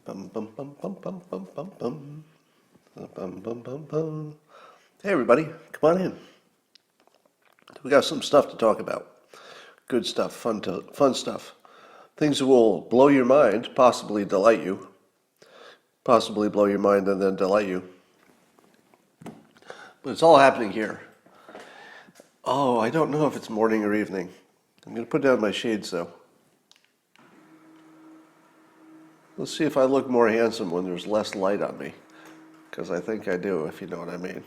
Bum, bum, bum, bum, bum, bum, bum, bum. Bum, bum, bum, bum. Hey, everybody, come on in. We got some stuff to talk about. Good stuff, fun stuff. Things that will blow your mind, possibly delight you. Possibly blow your mind and then delight you. But it's all happening here. Oh, I don't know if it's morning or evening. I'm going to put down my shades, though. Let's see if I look more handsome when there's less light on me. Because I think I do, if you know what I mean.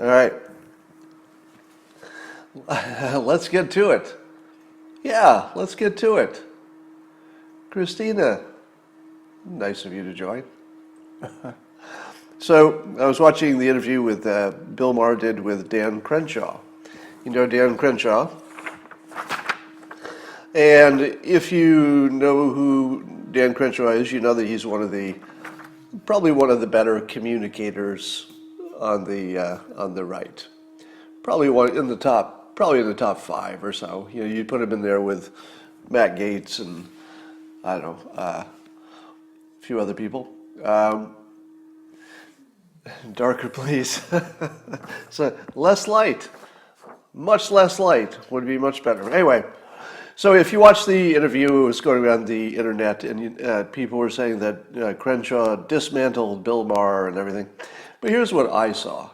All right. Let's get to it. Yeah, let's get to it. Christina, nice of you to join. So I was watching the interview with Bill Maher did with Dan Crenshaw. You know Dan Crenshaw? And if you know who Dan Crenshaw is, you know that he's probably one of the better communicators on the right. Probably in the top 5 or so. You know, you'd put him in there with Matt Gaetz and I don't know, a few other people. Darker, please. So less light, much less light would be much better. Anyway, so if you watch the interview, it was going around the internet, and people were saying that Crenshaw dismantled Bill Maher and everything. But here's what I saw.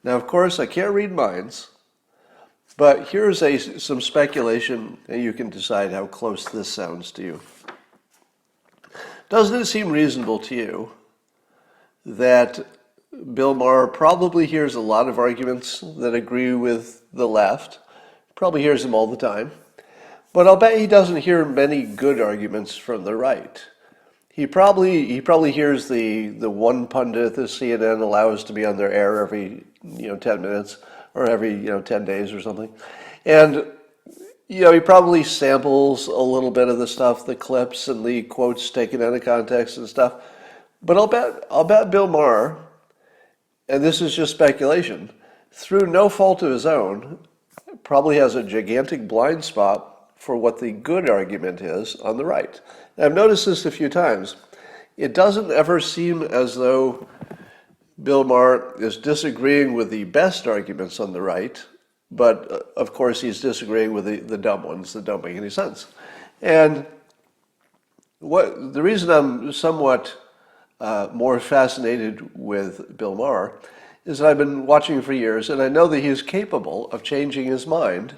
Now, of course, I can't read minds, but here's some speculation, and you can decide how close this sounds to you. Doesn't it seem reasonable to you that Bill Maher probably hears a lot of arguments that agree with the left, probably hears them all the time, but I'll bet he doesn't hear many good arguments from the right. He probably hears the one pundit that CNN allows to be on their air every 10 minutes or every 10 days or something, and he probably samples a little bit of the stuff, the clips and the quotes taken out of context and stuff. But I'll bet Bill Maher, and this is just speculation, through no fault of his own, probably has a gigantic blind spot for what the good argument is on the right. And I've noticed this a few times. It doesn't ever seem as though Bill Maher is disagreeing with the best arguments on the right, but of course he's disagreeing with the dumb ones that don't make any sense. And the reason I'm somewhat more fascinated with Bill Maher is that I've been watching him for years, and I know that he's capable of changing his mind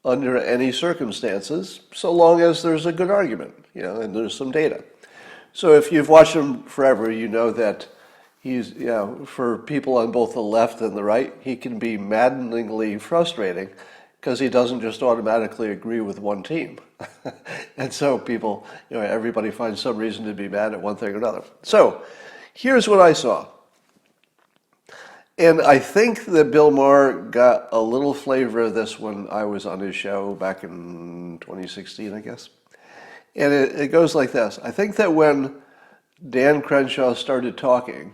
under any circumstances, so long as there's a good argument, and there's some data. So if you've watched him forever, you know that he's, for people on both the left and the right, he can be maddeningly frustrating because he doesn't just automatically agree with one team. And so people, everybody finds some reason to be mad at one thing or another. So here's what I saw. And I think that Bill Maher got a little flavor of this when I was on his show back in 2016, I guess. And it goes like this. I think that when Dan Crenshaw started talking,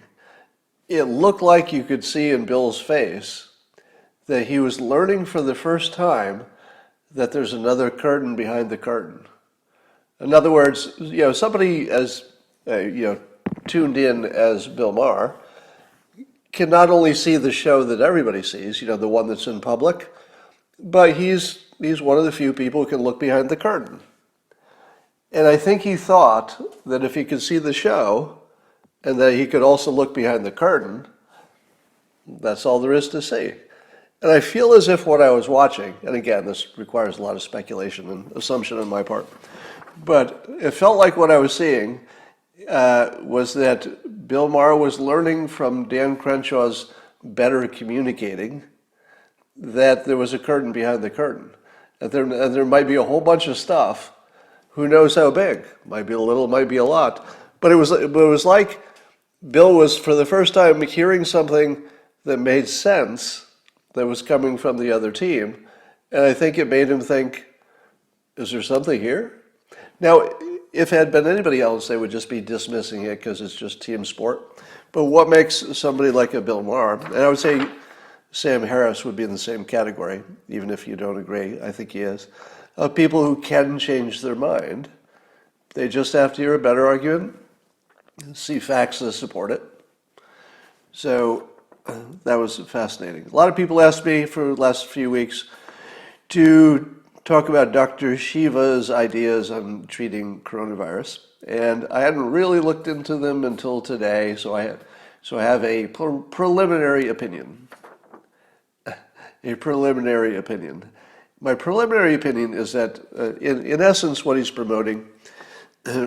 it looked like you could see in Bill's face that he was learning for the first time that there's another curtain behind the curtain. In other words, somebody as tuned in as Bill Maher can not only see the show that everybody sees, the one that's in public, but he's one of the few people who can look behind the curtain. And I think he thought that if he could see the show and that he could also look behind the curtain, that's all there is to see. And I feel as if what I was watching, and again, this requires a lot of speculation and assumption on my part, but it felt like what I was seeing was that Bill Maher was learning from Dan Crenshaw's better communicating that there was a curtain behind the curtain. And there might be a whole bunch of stuff, who knows how big, might be a little, might be a lot, but it was like Bill was for the first time hearing something that made sense that was coming from the other team, and I think it made him think, is there something here? Now, if it had been anybody else, they would just be dismissing it because it's just team sport. But what makes somebody like a Bill Maher, and I would say Sam Harris would be in the same category, even if you don't agree, I think he is, of people who can change their mind. They just have to hear a better argument, see facts to support it. So that was fascinating. A lot of people asked me for the last few weeks to talk about Dr. Shiva's ideas on treating coronavirus. And I hadn't really looked into them until today, so I have a preliminary opinion. A preliminary opinion. My preliminary opinion is that, in essence, what he's promoting,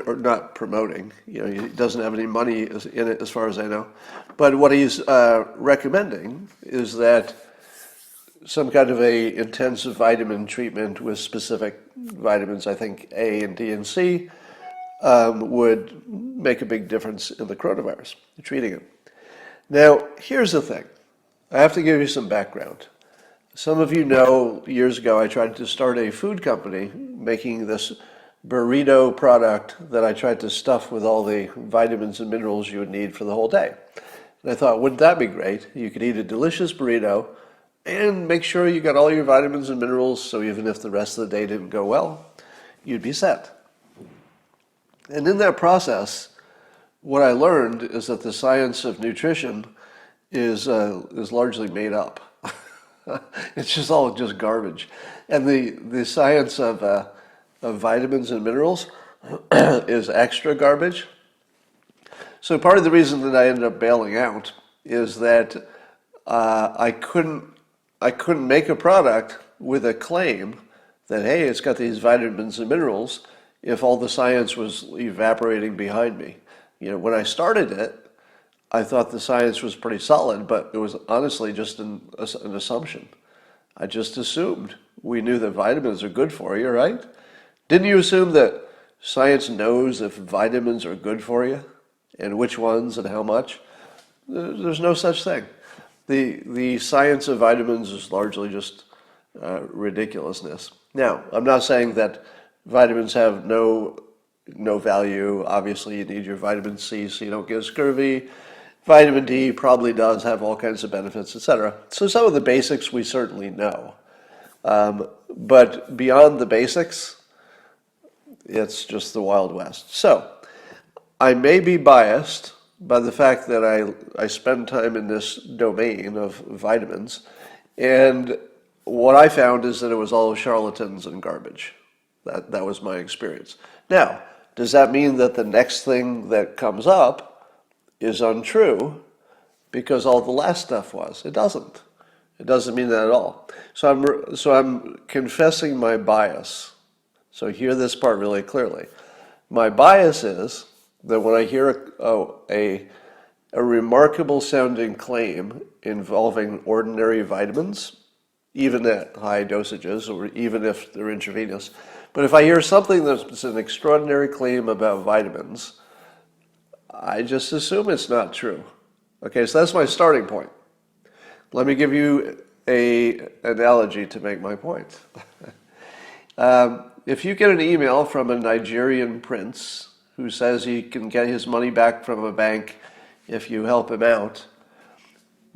or not promoting, he doesn't have any money in it as far as I know, but what he's recommending is that some kind of a intensive vitamin treatment with specific vitamins, I think A and D and C, would make a big difference in the coronavirus, treating it. Now, here's the thing. I have to give you some background. Some of you know, years ago, I tried to start a food company making this burrito product that I tried to stuff with all the vitamins and minerals you would need for the whole day. And I thought, wouldn't that be great? You could eat a delicious burrito and make sure you got all your vitamins and minerals, so even if the rest of the day didn't go well, you'd be set. And in that process, what I learned is that the science of nutrition is largely made up. It's just all just garbage. And the science of vitamins and minerals is extra garbage. So part of the reason that I ended up bailing out is that I couldn't make a product with a claim that, hey, it's got these vitamins and minerals, if all the science was evaporating behind me. When I started it, I thought the science was pretty solid, but it was honestly just an assumption. I just assumed we knew that vitamins are good for you, right? Didn't you assume that science knows if vitamins are good for you and which ones and how much? There's no such thing. The science of vitamins is largely just ridiculousness. Now, I'm not saying that vitamins have no value. Obviously, you need your vitamin C so you don't get scurvy. Vitamin D probably does have all kinds of benefits, etc. So some of the basics we certainly know. But beyond the basics, it's just the Wild West. So I may be biased by the fact that I spend time in this domain of vitamins, and what I found is that it was all charlatans and garbage. That was my experience. Now, does that mean that the next thing that comes up is untrue because all the last stuff was? It doesn't. It doesn't mean that at all. So I'm confessing my bias. So hear this part really clearly. My bias is that when I hear a remarkable sounding claim involving ordinary vitamins, even at high dosages or even if they're intravenous, but if I hear something that's an extraordinary claim about vitamins, I just assume it's not true. Okay, so that's my starting point. Let me give you an analogy to make my point. If you get an email from a Nigerian prince who says he can get his money back from a bank if you help him out,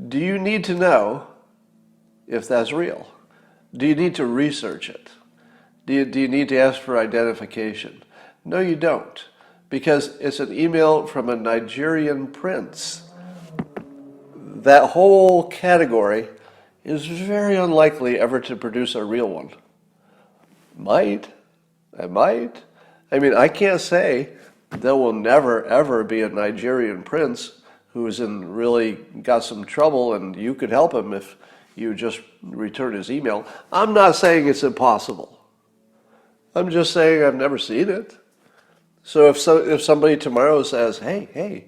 do you need to know if that's real? Do you need to research it? Do you need to ask for identification? No, you don't, because it's an email from a Nigerian prince. That whole category is very unlikely ever to produce a real one. It might. I mean, I can't say there will never, ever be a Nigerian prince who's really got some trouble and you could help him if you just return his email. I'm not saying it's impossible. I'm just saying I've never seen it. So if somebody tomorrow says, hey,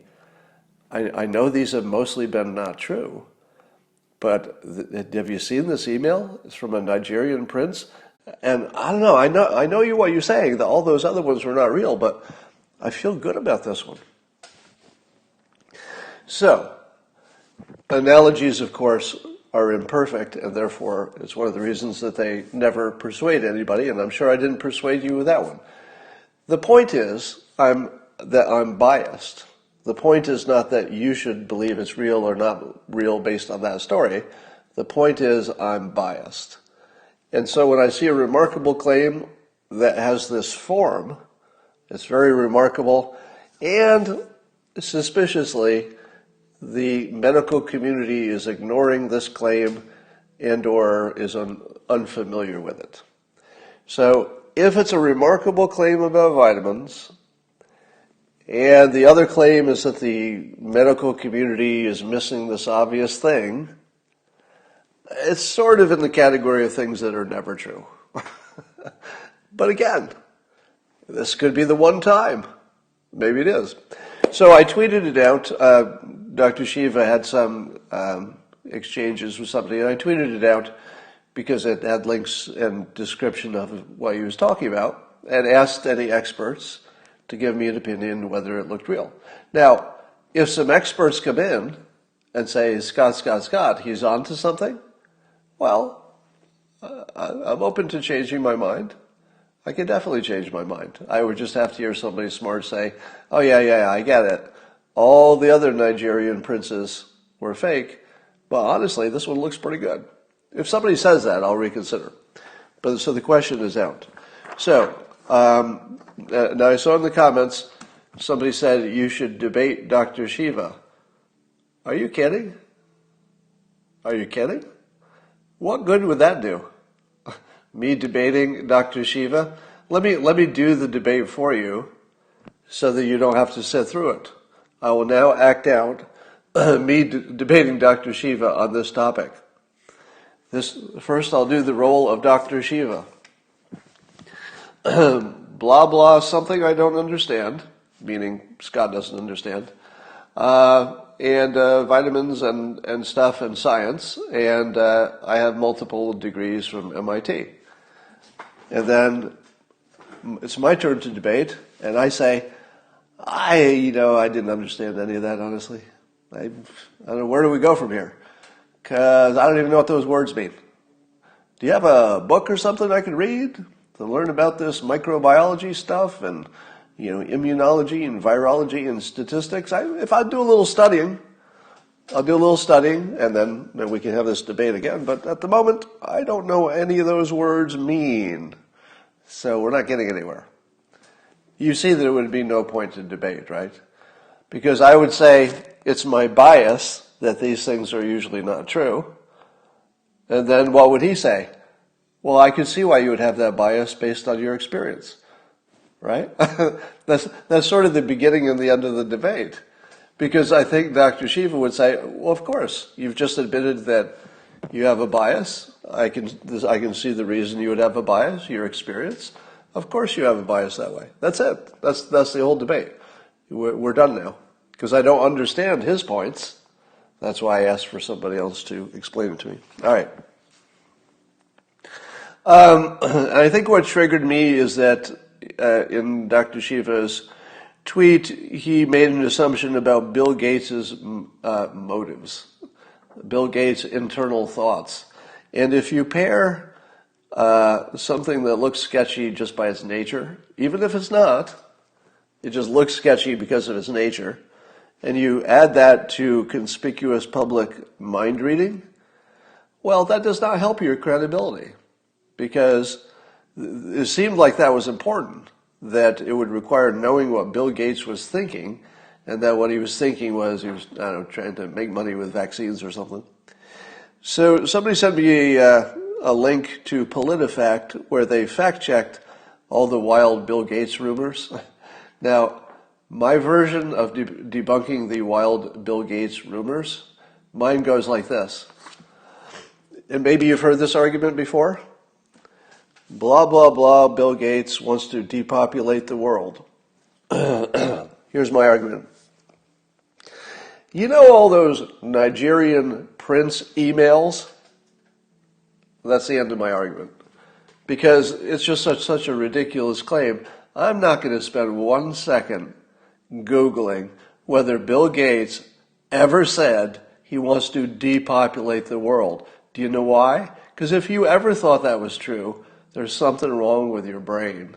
I know these have mostly been not true, but have you seen this email? It's from a Nigerian prince. And I don't know, I know what you're saying, that all those other ones were not real, but I feel good about this one. So, analogies, of course, are imperfect, and therefore it's one of the reasons that they never persuade anybody, and I'm sure I didn't persuade you with that one. The point is that I'm biased. The point is not that you should believe it's real or not real based on that story. The point is I'm biased. And so when I see a remarkable claim that has this form, It's very remarkable. And suspiciously, the medical community is ignoring this claim and or is unfamiliar with it. So if it's a remarkable claim about vitamins, and the other claim is that the medical community is missing this obvious thing, it's sort of in the category of things that are never true. But again, this could be the one time. Maybe it is. So I tweeted it out. Dr. Shiva had some exchanges with somebody, and I tweeted it out because it had links and description of what he was talking about, and asked any experts to give me an opinion whether it looked real. Now, if some experts come in and say, Scott, he's onto something, well, I'm open to changing my mind. I could definitely change my mind. I would just have to hear somebody smart say, oh, yeah, I get it. All the other Nigerian princes were fake, but honestly, this one looks pretty good. If somebody says that, I'll reconsider. But so the question is out. So, now I saw in the comments, somebody said you should debate Dr. Shiva. Are you kidding? Are you kidding? What good would that do? Me debating Dr. Shiva? Let me do the debate for you so that you don't have to sit through it. I will now act out me debating Dr. Shiva on this topic. First, I'll do the role of Dr. Shiva. Blah, blah, something I don't understand, meaning Scott doesn't understand, and vitamins and stuff and science, and I have multiple degrees from MIT. And then it's my turn to debate, and I say, I didn't understand any of that, honestly. I don't know, where do we go from here? Because I don't even know what those words mean. Do you have a book or something I can read to learn about this microbiology stuff and, immunology and virology and statistics? If I do a little studying, I'll do a little studying, and then we can have this debate again. But at the moment, I don't know what any of those words mean. So we're not getting anywhere. You see that it would be no point to debate, right? Because I would say it's my bias that these things are usually not true. And then what would he say? Well, I could see why you would have that bias based on your experience, right? That's sort of the beginning and the end of the debate. Because I think Dr. Shiva would say, well, of course, you've just admitted that you have a bias. I can see the reason you would have a bias, your experience. Of course you have a bias that way. That's it. That's the whole debate. We're done now. Because I don't understand his points. That's why I asked for somebody else to explain it to me. All right. I think what triggered me is that in Dr. Shiva's tweet, he made an assumption about Bill Gates' motives, Bill Gates' internal thoughts. And if you pair something that looks sketchy just by its nature, even if it's not, it just looks sketchy because of its nature, and you add that to conspicuous public mind reading, well, that does not help your credibility, because it seemed like that was important, that it would require knowing what Bill Gates was thinking, and that what he was thinking was he was, trying to make money with vaccines or something. So somebody sent me a link to PolitiFact where they fact-checked all the wild Bill Gates rumors. Now, my version of debunking the wild Bill Gates rumors, mine goes like this. And maybe you've heard this argument before. Blah, blah, blah, Bill Gates wants to depopulate the world. Here's my argument. You know all those Nigerian prince emails? That's the end of my argument. Because it's just such a ridiculous claim. I'm not going to spend 1 second Googling whether Bill Gates ever said he wants to depopulate the world. Do you know why? Because if you ever thought that was true, there's something wrong with your brain.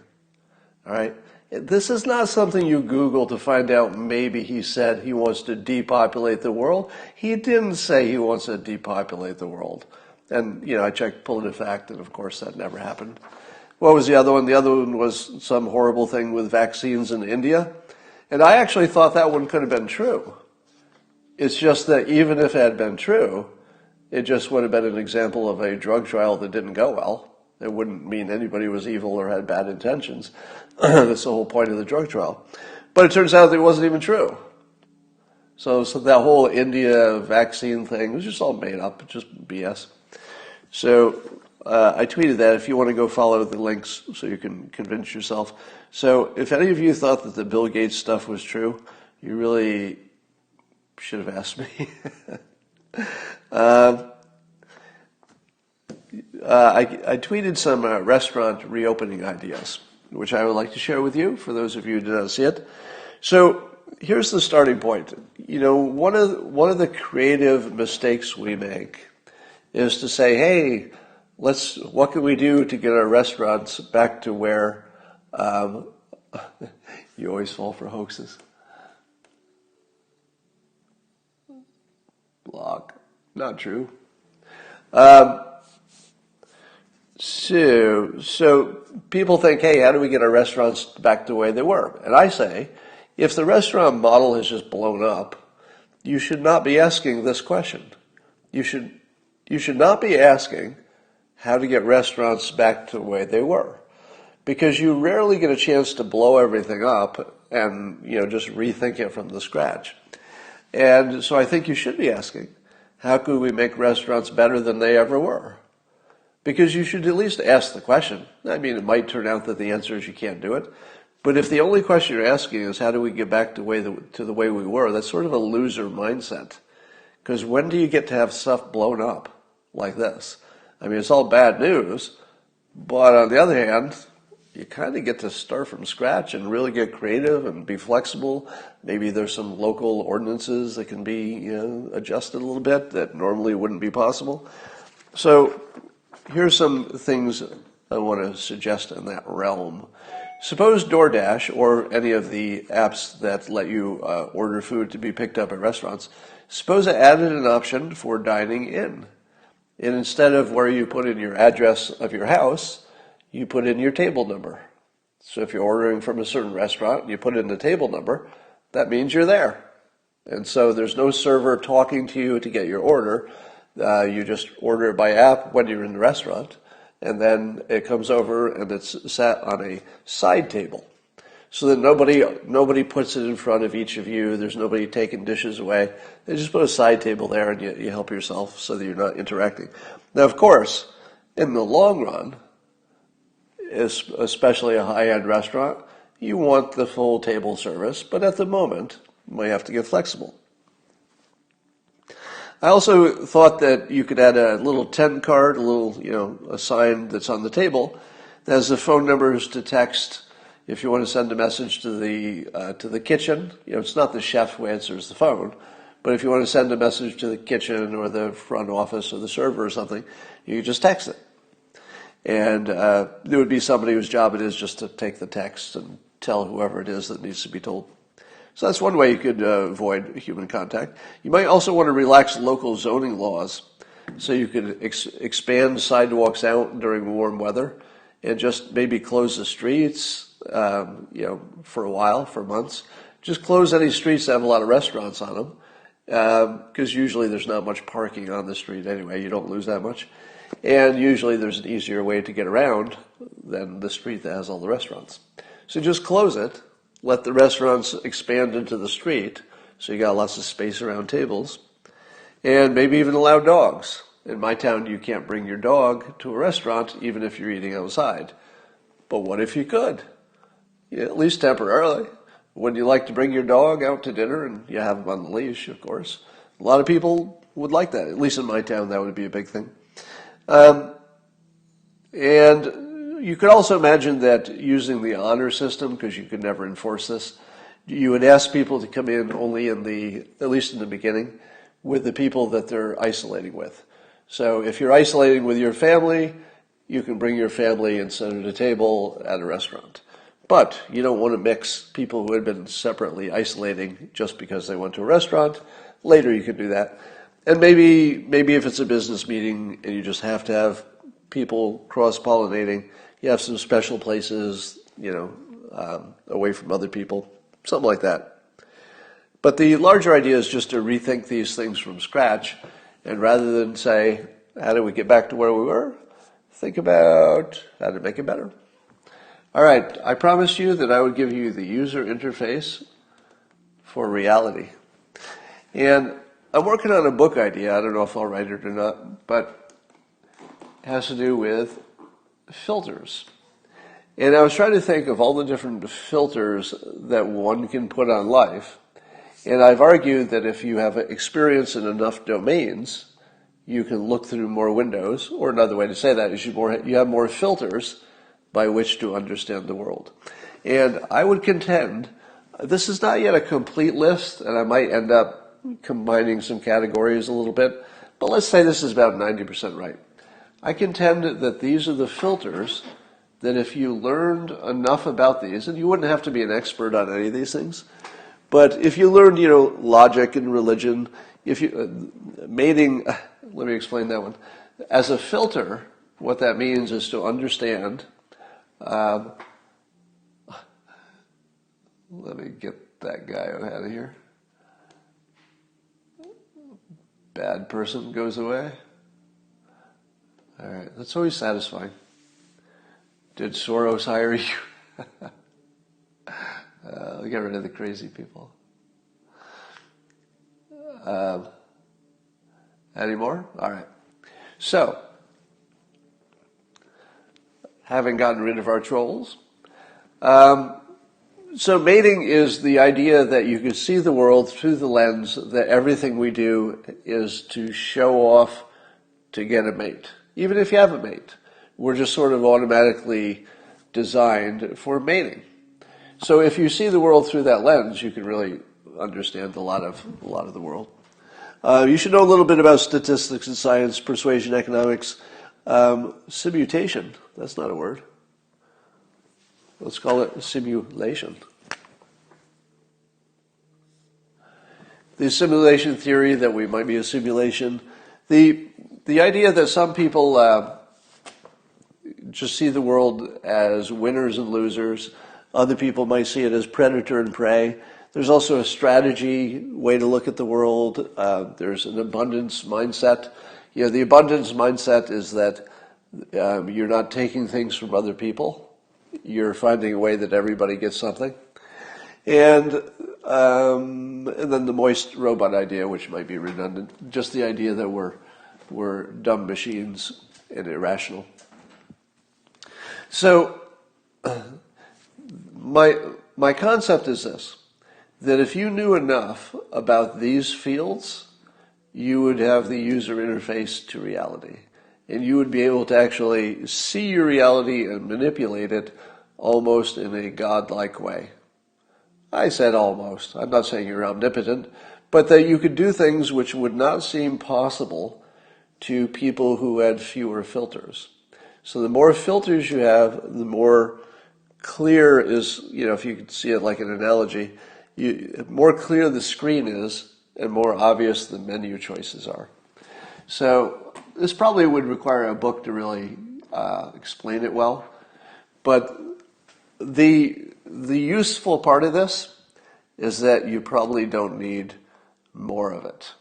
All right? This is not something you Google to find out maybe he said he wants to depopulate the world. He didn't say he wants to depopulate the world. And, I checked PolitiFact, and of course that never happened. What was the other one? The other one was some horrible thing with vaccines in India. And I actually thought that one could have been true. It's just that even if it had been true, it just would have been an example of a drug trial that didn't go well. It wouldn't mean anybody was evil or had bad intentions. That's the whole point of the drug trial. But it turns out that it wasn't even true. So that whole India vaccine thing was just all made up, just BS. So I tweeted that if you want to go follow the links so you can convince yourself. So if any of you thought that the Bill Gates stuff was true, you really should have asked me. I tweeted some restaurant reopening ideas, which I would like to share with you for those of you who did not see it. So here's the starting point. You know, one of the creative mistakes we make is to say, hey, what can we do to get our restaurants back to where you always fall for hoaxes. Block. Not true. So people think, hey, how do we get our restaurants back to the way they were? And I say, if the restaurant model has just blown up, you should not be asking this question. You should not be asking how to get restaurants back to the way they were, because you rarely get a chance to blow everything up and just rethink it from the scratch. And so I think you should be asking, how could we make restaurants better than they ever were? Because you should at least ask the question. I mean, it might turn out that the answer is you can't do it. But if the only question you're asking is how do we get back to the way we were, that's sort of a loser mindset. Because when do you get to have stuff blown up like this? I mean, it's all bad news. But on the other hand, you kind of get to start from scratch and really get creative and be flexible. Maybe there's some local ordinances that can be adjusted a little bit that normally wouldn't be possible. So here's some things I want to suggest in that realm. Suppose DoorDash or any of the apps that let you order food to be picked up at restaurants, suppose it added an option for dining in. And instead of where you put in your address of your house, you put in your table number. So if you're ordering from a certain restaurant and you put in the table number, that means you're there. And so there's no server talking to you to get your order. You just order it by app when you're in the restaurant, and then it comes over and it's sat on a side table, so that nobody puts it in front of each of you. There's nobody taking dishes away. They just put a side table there, and you help yourself so that you're not interacting. Now, of course, in the long run, especially a high-end restaurant, you want the full table service, but at the moment, you might have to get flexible. I also thought that you could add a little 10 card, a sign that's on the table that has the phone numbers to text if you want to send a message to the kitchen. It's not the chef who answers the phone, but if you want to send a message to the kitchen or the front office or the server or something, you can just text it. And there would be somebody whose job it is just to take the text and tell whoever it is that needs to be told. So that's one way you could avoid human contact. You might also want to relax local zoning laws, so you could expand sidewalks out during warm weather and just maybe close the streets, for a while, for months. Just close any streets that have a lot of restaurants on them, because usually there's not much parking on the street anyway. You don't lose that much. And usually there's an easier way to get around than the street that has all the restaurants. So just close it. Let the restaurants expand into the street, so you got lots of space around tables, and maybe even allow dogs. In my town, you can't bring your dog to a restaurant, even if you're eating outside. But what if you could? At least temporarily. Would you like to bring your dog out to dinner and you have him on the leash, of course? A lot of people would like that. At least in my town, that would be a big thing. And you could also imagine that using the honor system, because you could never enforce this, you would ask people to come in only at least in the beginning, with the people that they're isolating with. So if you're isolating with your family, you can bring your family and sit at a table at a restaurant. But you don't want to mix people who had been separately isolating just because they went to a restaurant. Later you can do that. And maybe if it's a business meeting and you just have to have people cross-pollinating, You have some special places, away from other people, something like that. But the larger idea is just to rethink these things from scratch, and rather than say, how do we get back to where we were, think about how to make it better. All right, I promised you that I would give you the user interface for reality. And I'm working on a book idea. I don't know if I'll write it or not, but it has to do with filters. And I was trying to think of all the different filters that one can put on life. And I've argued that if you have experience in enough domains, you can look through more windows, or another way to say that is you have more filters by which to understand the world. And I would contend, this is not yet a complete list, and I might end up combining some categories a little bit, but let's say this is about 90% right. I contend that these are the filters that if you learned enough about these, and you wouldn't have to be an expert on any of these things, but if you learned, logic and religion, mating, let me explain that one. As a filter, what that means is to understand. Let me get that guy out of here. Bad person goes away. All right, that's always satisfying. Did Soros hire you? Get rid of the crazy people. Any more? All right. So, having gotten rid of our trolls, so mating is the idea that you can see the world through the lens that everything we do is to show off to get a mate. Even if you have a mate, we're just sort of automatically designed for mating. So if you see the world through that lens, you can really understand a lot of the world. You should know a little bit about statistics and science, persuasion, economics, simulation. That's not a word. Let's call it simulation. The simulation theory that we might be a simulation. The idea that some people just see the world as winners and losers. Other people might see it as predator and prey. There's also a strategy way to look at the world. There's an abundance mindset. The abundance mindset is that you're not taking things from other people. You're finding a way that everybody gets something. And then the moist robot idea, which might be redundant, just the idea that we're dumb machines and irrational. So my concept is this, that if you knew enough about these fields, you would have the user interface to reality. And you would be able to actually see your reality and manipulate it almost in a godlike way. I said almost. I'm not saying you're omnipotent, but that you could do things which would not seem possible to people who had fewer filters. So the more filters you have, the more clear is, if you could see it like an analogy, more clear the screen is and more obvious the menu choices are. So this probably would require a book to really explain it well. But the useful part of this is that you probably don't need more of it.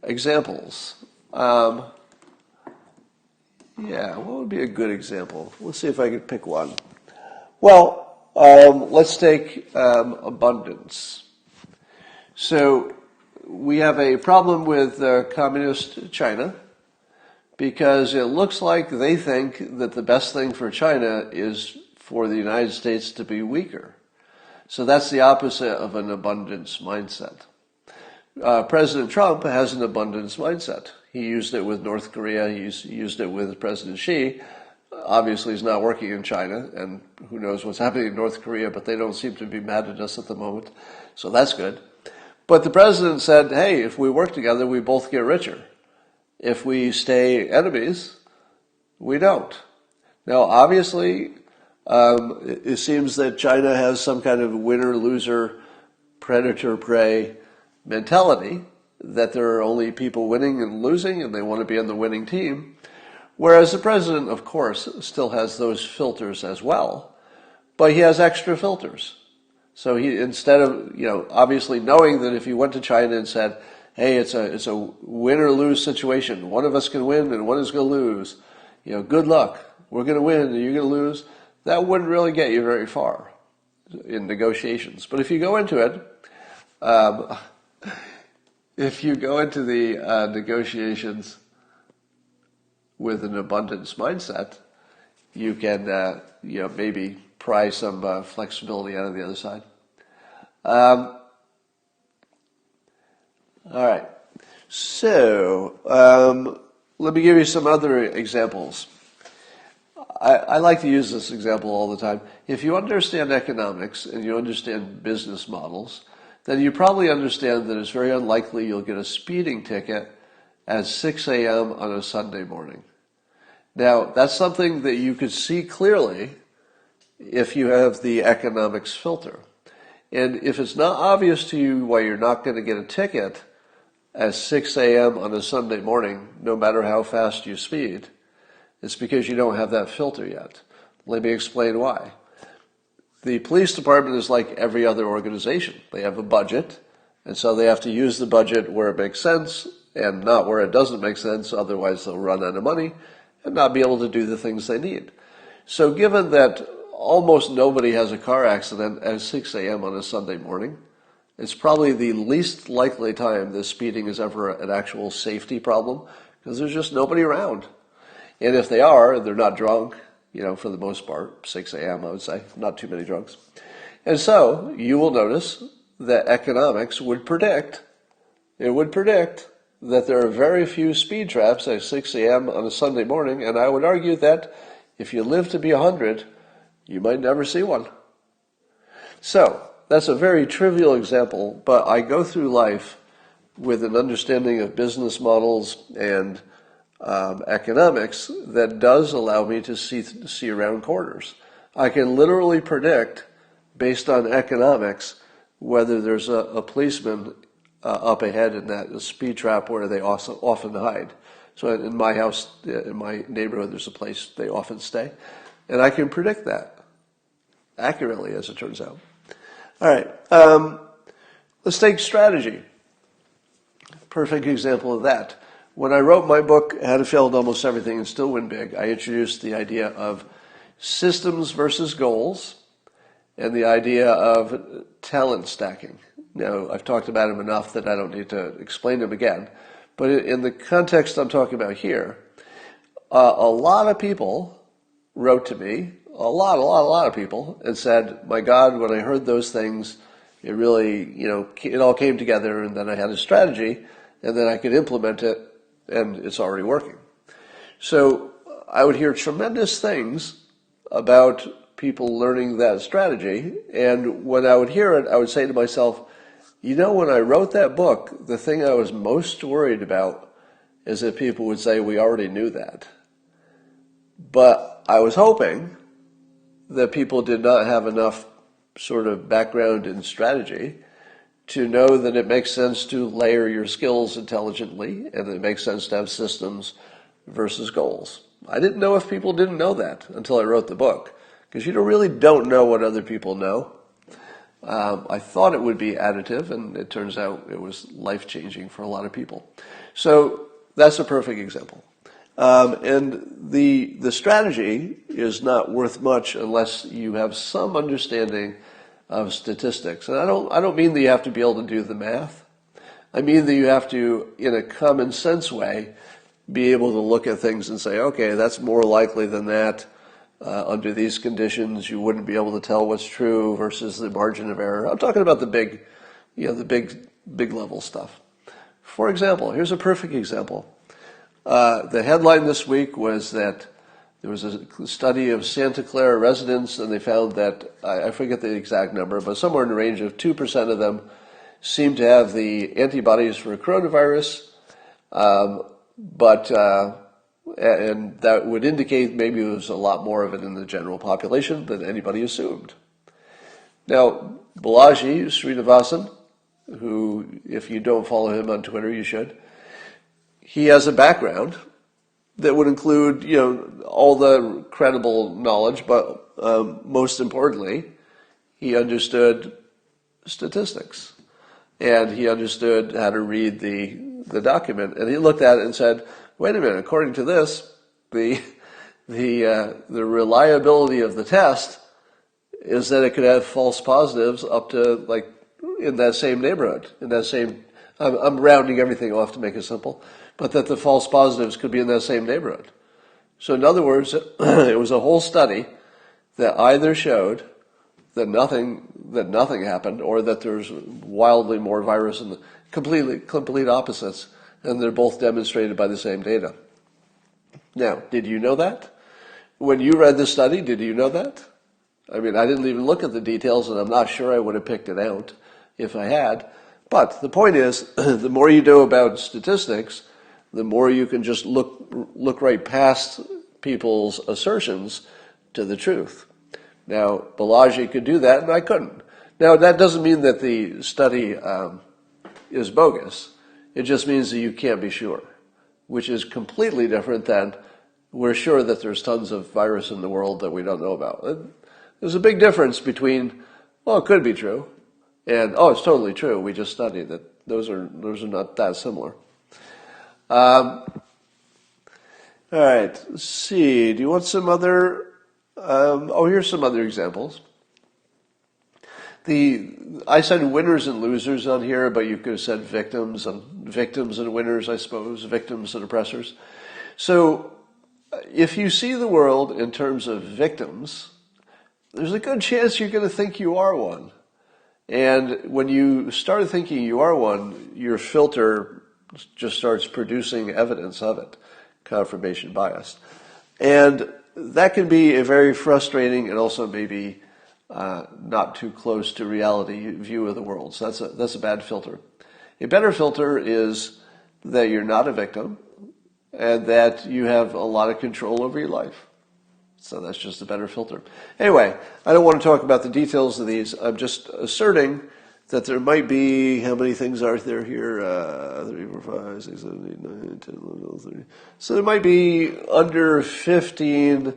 Examples. What would be a good example? Let's see if I can pick one. Well, let's take abundance. So we have a problem with communist China because it looks like they think that the best thing for China is for the United States to be weaker. So that's the opposite of an abundance mindset. President Trump has an abundance mindset. He used it with North Korea. He's used it with President Xi. Obviously, he's not working in China, and who knows what's happening in North Korea, but they don't seem to be mad at us at the moment. So that's good. But the president said, hey, if we work together, we both get richer. If we stay enemies, we don't. Now, obviously, it seems that China has some kind of winner-loser, predator-prey mentality, that there are only people winning and losing, and they want to be on the winning team. Whereas the president, of course, still has those filters as well, but he has extra filters. So he, instead of, obviously knowing that if he went to China and said, hey, it's a win or lose situation, one of us can win and one is going to lose, good luck, we're going to win and you're going to lose, that wouldn't really get you very far in negotiations. But if you go into it, if you go into the negotiations with an abundance mindset, you can, maybe pry some flexibility out of the other side. All right. So, let me give you some other examples. I like to use this example all the time. If you understand economics and you understand business models, then you probably understand that it's very unlikely you'll get a speeding ticket at 6 a.m. on a Sunday morning. Now, that's something that you could see clearly if you have the economics filter. And if it's not obvious to you why you're not going to get a ticket at 6 a.m. on a Sunday morning, no matter how fast you speed, it's because you don't have that filter yet. Let me explain why. The police department is like every other organization. They have a budget, and so they have to use the budget where it makes sense and not where it doesn't make sense, otherwise they'll run out of money and not be able to do the things they need. So given that almost nobody has a car accident at 6 a.m. on a Sunday morning, it's probably the least likely time that speeding is ever an actual safety problem, because there's just nobody around. And if they are, they're not drunk, for the most part, 6 a.m. I would say, not too many drunks. And so you will notice that economics would predict that there are very few speed traps at 6 a.m. on a Sunday morning, and I would argue that if you live to be 100, you might never see one. So, that's a very trivial example, but I go through life with an understanding of business models and economics that does allow me to see around corners. I can literally predict, based on economics, whether there's a policeman up ahead in that speed trap where they also often hide. So in my house, in my neighborhood, there's a place they often stay. And I can predict that accurately, as it turns out. All right. Let's take strategy. Perfect example of that. When I wrote my book, How to Fail at Almost Everything and Still Win Big, I introduced the idea of systems versus goals and the idea of talent stacking. Now, I've talked about them enough that I don't need to explain them again. But in the context I'm talking about here, a lot of people wrote to me, a lot of people, and said, my God, when I heard those things, it really, it all came together, and then I had a strategy, and then I could implement it, and it's already working. So I would hear tremendous things about people learning that strategy, and when I would hear it, I would say to myself, when I wrote that book, the thing I was most worried about is that people would say, we already knew that. But I was hoping that people did not have enough sort of background in strategy to know that it makes sense to layer your skills intelligently, and it makes sense to have systems versus goals. I didn't know if people didn't know that until I wrote the book, because you really don't know what other people know. I thought it would be additive, and it turns out it was life-changing for a lot of people. So that's a perfect example. And the strategy is not worth much unless you have some understanding of statistics. And I don't mean that you have to be able to do the math. I mean that you have to, in a common sense way, be able to look at things and say, okay, that's more likely than that. Under these conditions, you wouldn't be able to tell what's true versus the margin of error. I'm talking about the big level stuff. For example, here's a perfect example. The headline this week was that there was a study of Santa Clara residents, and they found that, I forget the exact number, but somewhere in the range of 2% of them seemed to have the antibodies for coronavirus, and that would indicate maybe there was a lot more of it in the general population than anybody assumed. Now, Balaji Srinivasan, who, if you don't follow him on Twitter, you should, he has a background that would include, all the credible knowledge, but most importantly, he understood statistics, and he understood how to read the document, and he looked at it and said, "Wait a minute! According to this, the reliability of the test is that it could have false positives up to like in that same neighborhood, in that same. I'm rounding everything off to make it simple, but that the false positives could be in that same neighborhood. So in other words, it was a whole study that either showed that nothing happened, or that there's wildly more virus in the complete opposites, and they're both demonstrated by the same data. Now, did you know that? When you read this study, did you know that? I mean, I didn't even look at the details, and I'm not sure I would have picked it out if I had. But the point is, the more you know about statistics, the more you can just look right past people's assertions to the truth. Now, Balaji could do that, and I couldn't. Now, that doesn't mean that the study is bogus. It just means that you can't be sure, which is completely different than we're sure that there's tons of virus in the world that we don't know about. There's a big difference between, well, it could be true, and, oh, it's totally true, we just studied it. Those are not that similar. All right, let's see. Do you want some other... here's some other examples. I said winners and losers on here, but you could have said victims and winners, I suppose, victims and oppressors. So if you see the world in terms of victims, there's a good chance you're going to think you are one. And when you start thinking you are one, your filter just starts producing evidence of it, confirmation bias. And that can be a very frustrating and also maybe not too close to reality view of the world. So that's a bad filter. A better filter is that you're not a victim and that you have a lot of control over your life. So that's just a better filter. Anyway, I don't want to talk about the details of these. I'm just asserting that there might be, how many things are there here? 3, 4, 5, 6, 7, 8, 9, 10, 11, 12, 13. So there might be under 15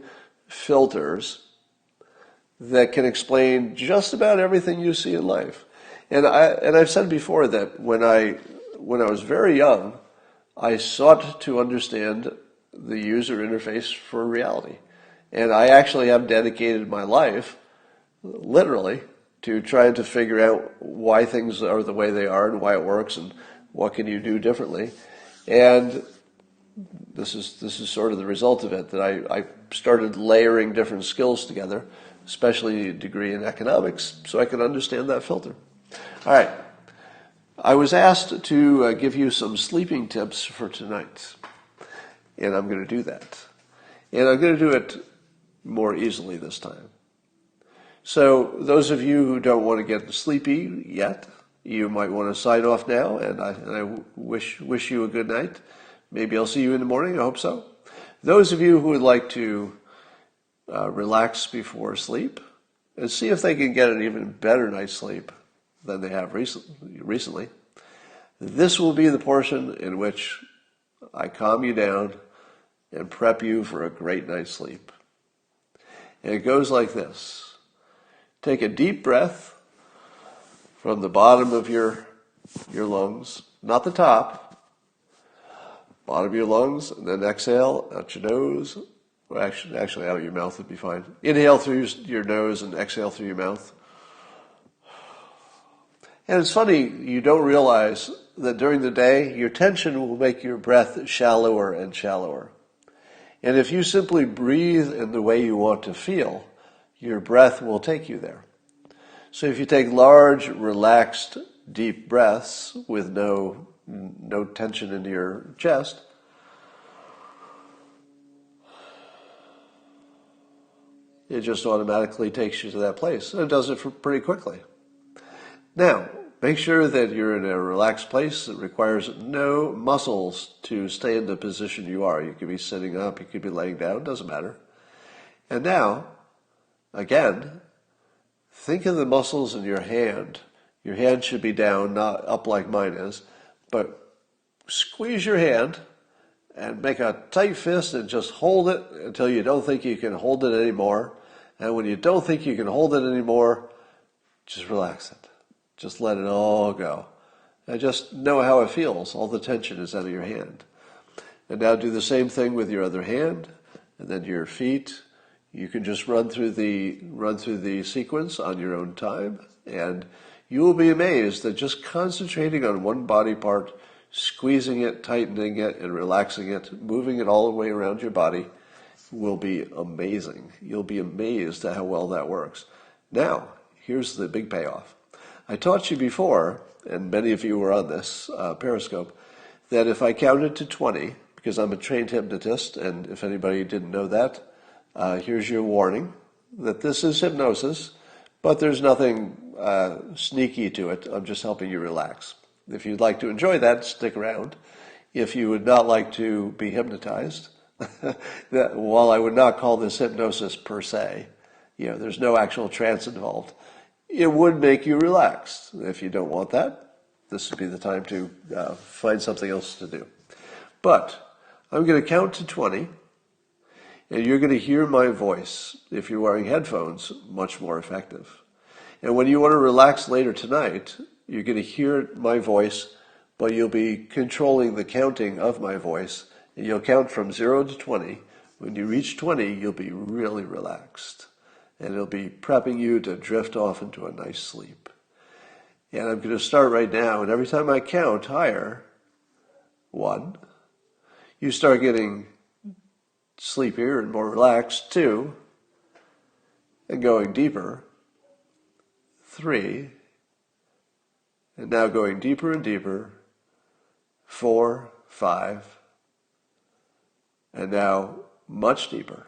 filters that can explain just about everything you see in life. And I've said before that when I was very young, I sought to understand the user interface for reality. And I actually have dedicated my life, literally, to trying to figure out why things are the way they are and why it works and what can you do differently. And this is sort of the result of it, that I started layering different skills together, especially a degree in economics, so I could understand that filter. All right. I was asked to give you some sleeping tips for tonight, and I'm going to do that. And I'm going to do it more easily this time. So those of you who don't want to get sleepy yet, you might want to sign off now, and I wish you a good night. Maybe I'll see you in the morning. I hope so. Those of you who would like to relax before sleep and see if they can get an even better night's sleep than they have recently, this will be the portion in which I calm you down and prep you for a great night's sleep. And it goes like this. Take a deep breath from the bottom of your lungs, not the top, bottom of your lungs, and then exhale out your nose. Well, actually out of your mouth would be fine. Inhale through your nose and exhale through your mouth. And it's funny, you don't realize that during the day, your tension will make your breath shallower and shallower. And if you simply breathe in the way you want to feel, your breath will take you there. So if you take large, relaxed, deep breaths with no tension in your chest, it just automatically takes you to that place. And it does it pretty quickly. Now, make sure that you're in a relaxed place that requires no muscles to stay in the position you are. You could be sitting up, you could be laying down, doesn't matter. And now, again, think of the muscles in your hand. Your hand should be down, not up like mine is, but squeeze your hand and make a tight fist and just hold it until you don't think you can hold it anymore. And when you don't think you can hold it anymore, just relax it. Just let it all go. And just know how it feels. All the tension is out of your hand. And now do the same thing with your other hand, and then your feet. You can just run through the sequence on your own time, and you will be amazed that just concentrating on one body part, squeezing it, tightening it, and relaxing it, moving it all the way around your body will be amazing. You'll be amazed at how well that works. Now, here's the big payoff. I taught you before, and many of you were on this Periscope, that if I counted to 20, because I'm a trained hypnotist, and if anybody didn't know that, here's your warning, that this is hypnosis, but there's nothing sneaky to it. I'm just helping you relax. If you'd like to enjoy that, stick around. If you would not like to be hypnotized, while I would not call this hypnosis per se, there's no actual trance involved, it would make you relaxed. If you don't want that, this would be the time to find something else to do. But I'm going to count to 20, and you're going to hear my voice, if you're wearing headphones, much more effective. And when you want to relax later tonight, you're going to hear my voice, but you'll be controlling the counting of my voice. And you'll count from 0 to 20. When you reach 20, you'll be really relaxed. And it'll be prepping you to drift off into a nice sleep. And I'm going to start right now, and every time I count higher, 1, you start getting sleepier and more relaxed, 2, and going deeper, 3, and now going deeper and deeper, 4, 5, and now much deeper,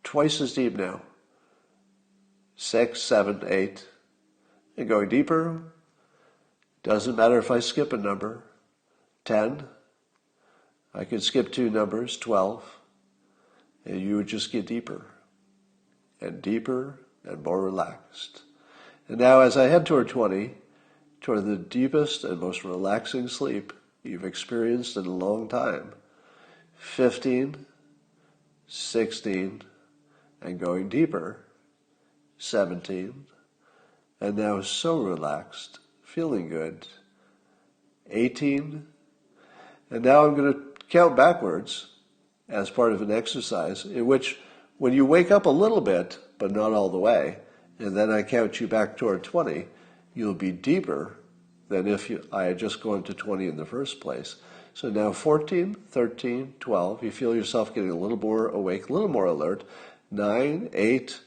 twice as deep now, 6, 7, 8, and going deeper. Doesn't matter if I skip a number, 10, I could skip 2 numbers, 12, and you would just get deeper and deeper and more relaxed. And now as I head toward 20, toward the deepest and most relaxing sleep you've experienced in a long time, 15, 16, and going deeper, 17, and now so relaxed, feeling good, 18, and now I'm going to count backwards as part of an exercise in which when you wake up a little bit, but not all the way, and then I count you back toward 20, you'll be deeper than if I had just gone to 20 in the first place. So now 14, 13, 12, you feel yourself getting a little more awake, a little more alert. 9, 8,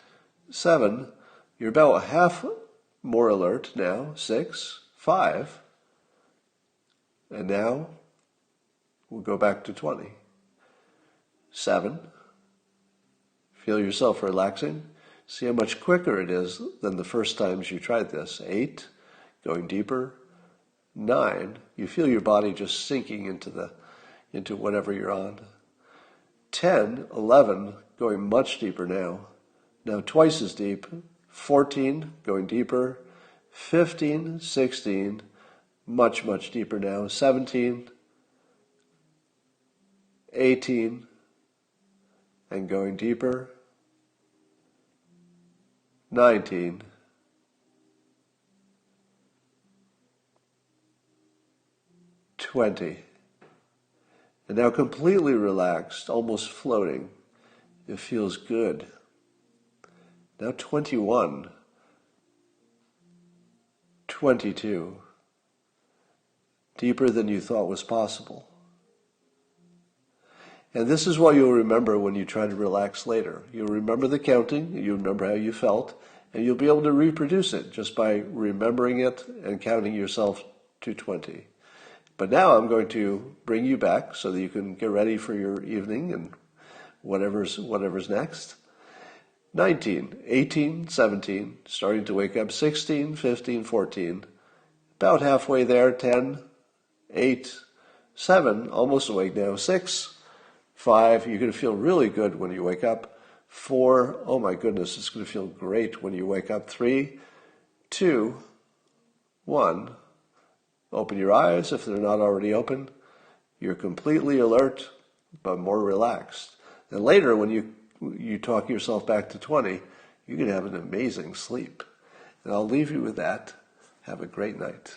7, you're about half more alert now. 6, 5, and now we'll go back to 20. 7, feel yourself relaxing. See how much quicker it is than the first times you tried this. 8, going deeper. 9, you feel your body just sinking into whatever you're on. 10, 11, going much deeper now. Now twice as deep. 14, going deeper. 15, 16, much, much deeper now. 17, 18, and going deeper. 19, 20, and now completely relaxed, almost floating. It feels good. Now 21, 22, deeper than you thought was possible. And this is what you'll remember when you try to relax later. You'll remember the counting, you'll remember how you felt, and you'll be able to reproduce it just by remembering it and counting yourself to 20. But now I'm going to bring you back so that you can get ready for your evening and whatever's next. 19, 18, 17, starting to wake up. 16, 15, 14, about halfway there. 10, 8, 7, almost awake now. 6, 5, you're going to feel really good when you wake up. 4, oh my goodness, it's going to feel great when you wake up. 3, 2, 1, open your eyes if they're not already open. You're completely alert, but more relaxed. And later, when you talk yourself back to 20, you can have an amazing sleep. And I'll leave you with that. Have a great night.